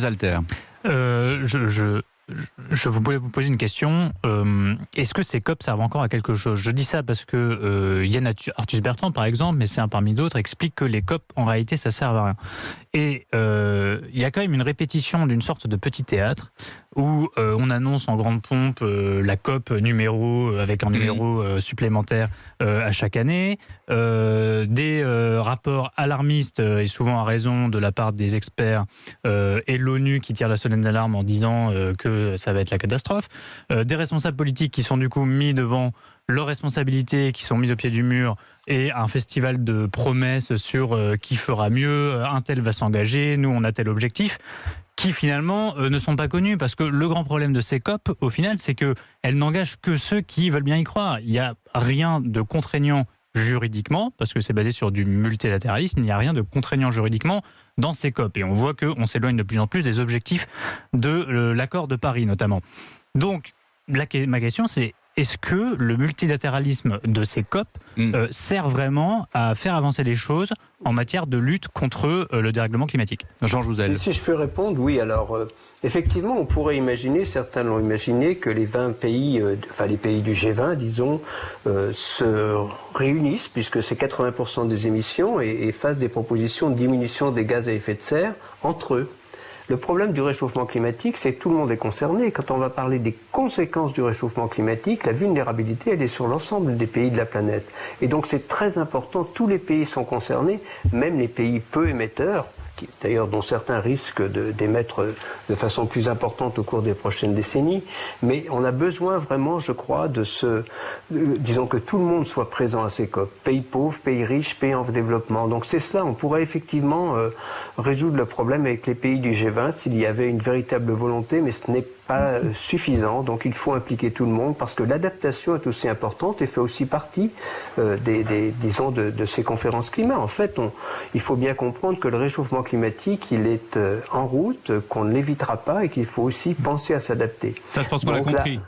Alter. Je voulais vous poser une question. Est-ce que ces COP servent encore à quelque chose? Je dis ça parce que Yann Arthus Bertrand, par exemple, mais c'est un parmi d'autres, explique que les COP, en réalité, ça sert à rien. Et il y a quand même une répétition d'une sorte de petit théâtre où on annonce en grande pompe la COP avec un numéro supplémentaire à chaque année, des rapports alarmistes, et souvent à raison de la part des experts et l'ONU qui tire la sonnette d'alarme en disant que ça va être la catastrophe, des responsables politiques qui sont du coup mis devant leurs responsabilités, qui sont mis au pied du mur, et un festival de promesses sur qui fera mieux, un tel va s'engager, nous on a tel objectif, qui finalement ne sont pas connus, parce que le grand problème de ces COP, au final, c'est qu'elles n'engagent que ceux qui veulent bien y croire. Il n'y a rien de contraignant juridiquement, parce que c'est basé sur du multilatéralisme, il n'y a rien de contraignant juridiquement dans ces COP. Et on voit qu'on s'éloigne de plus en plus des objectifs de l'accord de Paris, notamment. Donc, ma question, c'est est-ce que le multilatéralisme de ces COP sert vraiment à faire avancer les choses en matière de lutte contre le dérèglement climatique? Jean Jouzel. Si je peux répondre, oui. Alors, effectivement, on pourrait imaginer, certains l'ont imaginé, que les 20 pays, les pays du G20, disons, se réunissent, puisque c'est 80% des émissions, et fassent des propositions de diminution des gaz à effet de serre entre eux. Le problème du réchauffement climatique, c'est que tout le monde est concerné. Quand on va parler des conséquences du réchauffement climatique, la vulnérabilité, elle est sur l'ensemble des pays de la planète. Et donc c'est très important, tous les pays sont concernés, même les pays peu émetteurs, d'ailleurs dont certains risquent d'émettre de façon plus importante au cours des prochaines décennies. Mais on a besoin vraiment, je crois, disons que tout le monde soit présent à ces COP. Pays pauvres, pays riches, pays en développement. Donc c'est cela, on pourrait effectivement résoudre le problème avec les pays du G20 s'il y avait une véritable volonté, mais ce n'est pas suffisant. Donc il faut impliquer tout le monde parce que l'adaptation est aussi importante et fait aussi partie disons de ces conférences climat. En fait, il faut bien comprendre que le réchauffement climatique, il est en route, qu'on ne l'évitera pas et qu'il faut aussi penser à s'adapter. Ça, je pense qu'on l'a compris.